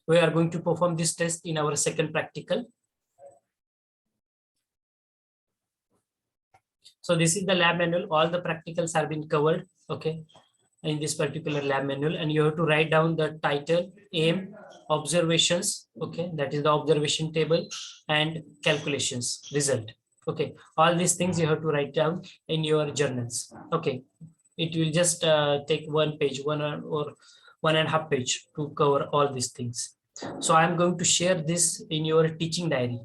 We are going to perform this test in our second practical. So this is the lab manual. All the practicals have been covered, okay, in this particular lab manual, and you have to write down the title, aim, observations, okay, that is the observation table, and calculations, result. Okay, all these things you have to write down in your journals. Okay, it will just take 1 page, or 1.5 page to cover all these things. So I'm going to share this in your teaching diary.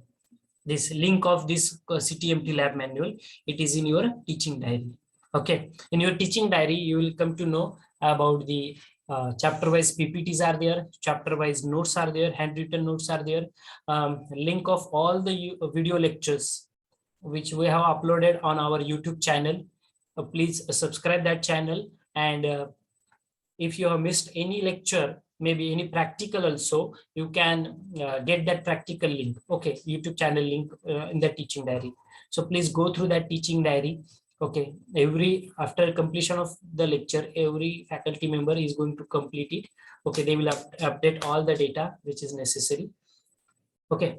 This link of this CTMT lab manual, it is in your teaching diary. Okay, in your teaching diary, you will come to know about the chapter-wise PPTs are there, chapter-wise notes are there, handwritten notes are there, link of all the video lectures which we have uploaded on our YouTube channel. Please subscribe that channel, and if you have missed any lecture, maybe any practical also, you can get that practical link. Okay, YouTube channel link in the teaching diary. So please go through that teaching diary. Okay, after completion of the lecture, every faculty member is going to complete it. Okay, they will update all the data which is necessary. Okay,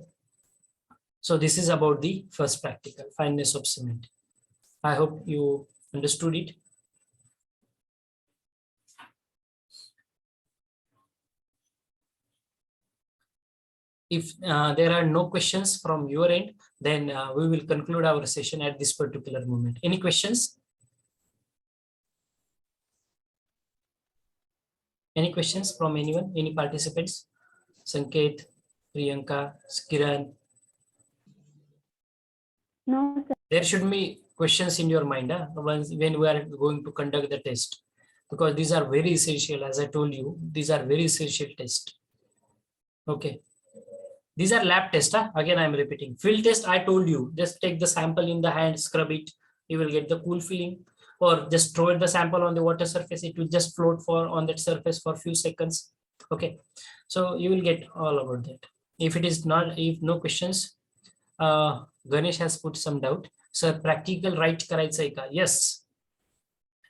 so this is about the first practical, fineness of cement. I hope you understood it. If there are no questions from your end, then we will conclude our session at this particular moment. Any questions? Any questions from anyone? Any participants? Sanket, Priyanka, Kiran? No, sir. There should be questions in your mind when we are going to conduct the test, because these are very essential. As I told you, these are very essential tests. Okay. These are lab tests. Again, I'm repeating. Field test, I told you, just take the sample in the hand, scrub it. You will get the cool feeling. Or just throw the sample on the water surface. It will just float on that surface for a few seconds. Okay. So you will get all about that. If it is not, if no questions, Ganesh has put some doubt. So practical write करायचं आहे का? Yes.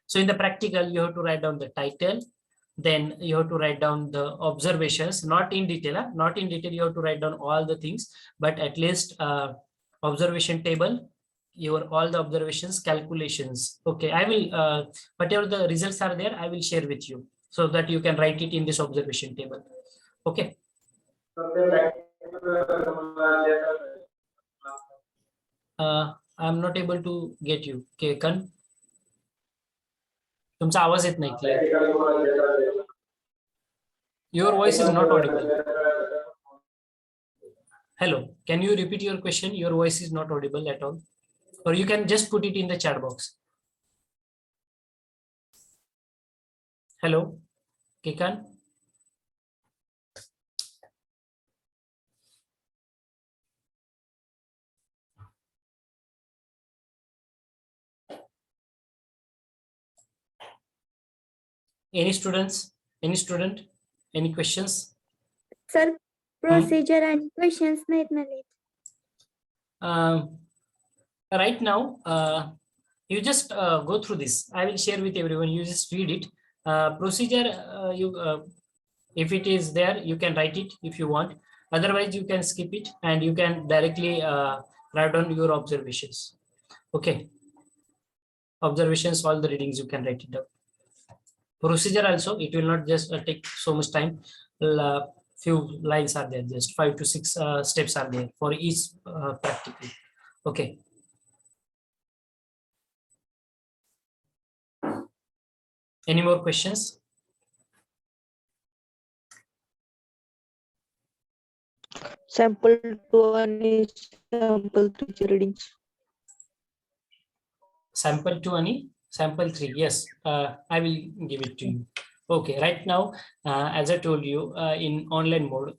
So in the practical, you have to write down the title. Then you have to write down the observations, not in detail. Not in detail, you have to write down all the things, but at least observation table, all the observations, calculations. Okay, I will, whatever the results are there, I will share with you so that you can write it in this observation table. Okay. I'm not able to get you. Kekan? तुमचा आवाज येत नाही clear. Your voice is not audible. Hello, can you repeat your question? Your voice is not audible at all. Or you can just put it in the chat box. Hello, Kekan? Any students? Any student? Any questions? Sir, procedure and questions naहीत ना लिहित. Right now, you just go through this. I will share with everyone. You just read it. Procedure, if it is there, you can write it if you want. Otherwise, you can skip it and you can directly write down your observations. Okay. Observations, all the readings, you can write it down. Procedure also, it will not just take so much time. Few lines are there, just 5 to 6 steps are there for each practical. Okay. Any more questions? Sample 2 and sample 3 readings. Sample 2 and sample 3. Yes, I will give it to you. Okay, right now, as I told you, in online mode,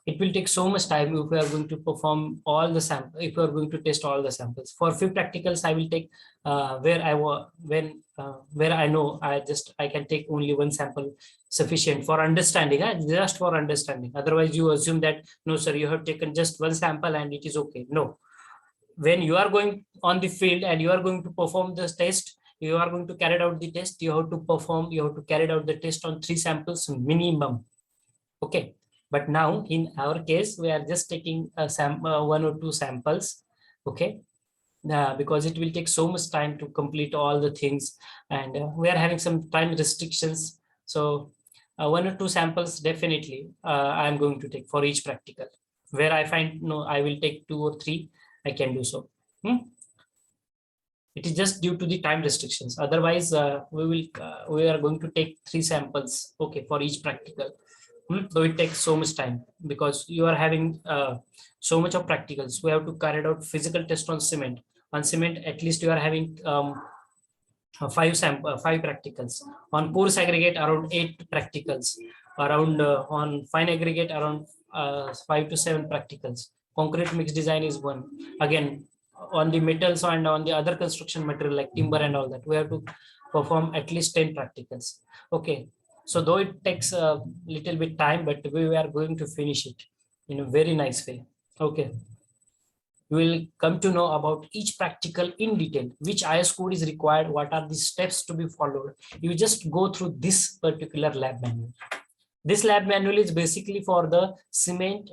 it will take so much time if we are going to perform all the sample, if we are going to test all the samples. For few practicals, I will take where I know I can take only one sample sufficient for understanding, just for understanding. Otherwise, you assume that no, sir, you have taken just one sample and it is okay. No, when you are going on the field and you are going to perform this test, you are going to carry out the test, you have to carry out the test on 3 samples minimum. Okay, but now in our case we are just taking a 1 or 2 samples. Okay, because it will take so much time to complete all the things, and we are having some time restrictions. So 1 or 2 samples definitely I am going to take for each practical. Where I find no, I will take 2 or 3, I can do so. It is just due to the time restrictions. Otherwise, we are going to take 3 samples, okay, for each practical. So it takes so much time because you are having so much of practicals. We have to carry out physical test on cement. On cement, at least you are having 5 practicals. On coarse aggregate, around 8 practicals. Around on fine aggregate, around 5 to 7 practicals. Concrete mix design is one. Again, on the metals and on the other construction material like timber and all that, we have to perform at least 10 practicals. Okay, so though it takes a little bit time, but we are going to finish it in a very nice way. Okay, you will come to know about each practical in detail, which IS code is required, what are the steps to be followed. You just go through this particular lab manual. This lab manual is basically for the cement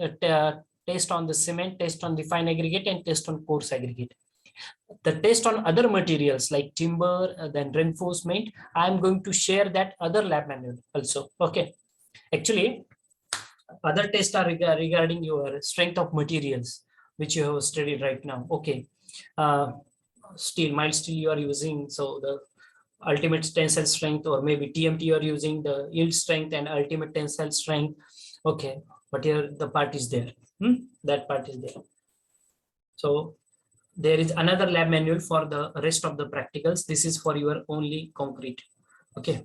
test on the cement, test on the fine aggregate, and test on coarse aggregate. The test on other materials like timber, then reinforcement, I'm going to share that other lab manual also. Okay, actually, other tests are regarding your strength of materials, which you have studied right now. Okay, steel, mild steel you are using, so the ultimate tensile strength, or maybe TMT you are using, the yield strength and ultimate tensile strength. Okay, but here the part is there. That part is there. So there is another lab manual for the rest of the practicals. This is for your only concrete. Okay.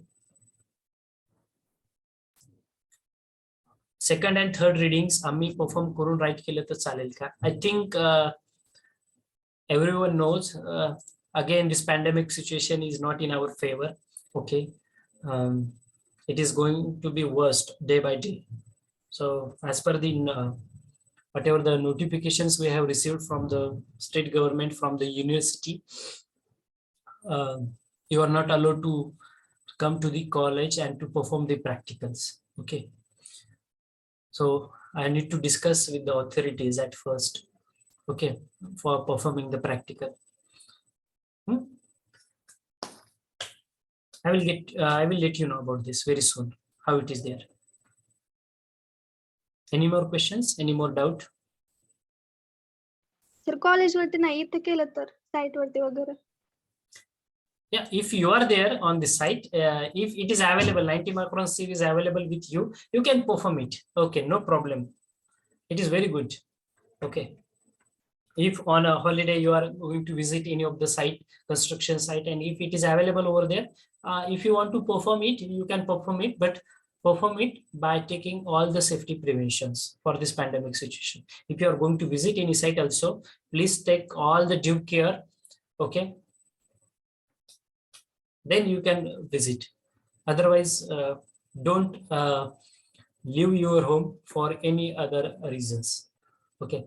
Second and third readings आम्ही perform करून write केलं तर चालेल का? I think everyone knows. Again, this pandemic situation is not in our favor. Okay, it is going to be worst day by day. So as per the whatever the notifications we have received from the state government, from the university, you are not allowed to come to the college and to perform the practicals. Okay, so I need to discuss with the authorities at first, okay, for performing the practical. I will let you know about this very soon, how it is there. Any more questions? Any more doubt? Sir college वरती नाही इथे केलं तर site वरती वगैरे. Yeah, if you are there on the site, if it is available, 90 micron sieve is available with you, you can perform it. Okay, no problem. It is very good. Okay. If on a holiday you are going to visit any of the site, construction site, and if it is available over there, if you want to perform it, you can perform it, but perform it by taking all the safety preventions for this pandemic situation. If you are going to visit any site also, please take all the due care. Okay, then you can visit. Otherwise, don't leave your home for any other reasons. Okay,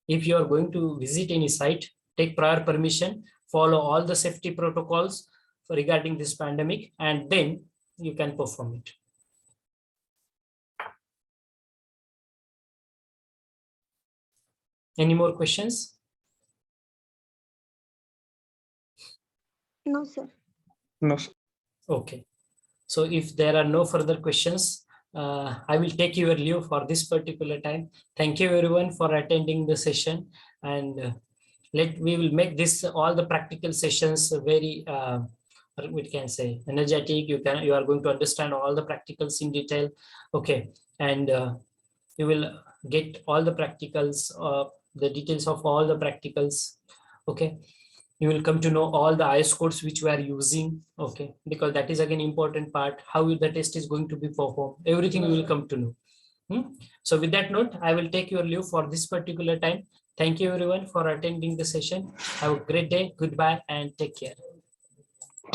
if you are going to visit any site, take prior permission, follow all the safety protocols regarding this pandemic, and then you can perform it. Any more questions? No sir. No, sir. Okay, so if there are no further questions, I will take your leave for this particular time. Thank you everyone for attending the session, and We will make this all the practical sessions very we can say energetic. You are going to understand all the practicals in detail. Okay, and you will get all the practicals, the details of all the practicals. Okay, you will come to know all the IS codes which we are using. Okay, because that is again important part, how the test is going to be performed. Everything you will come to know. So with that note, I will take your leave for this particular time. Thank you everyone for attending the session. Have a great day. Goodbye and take care.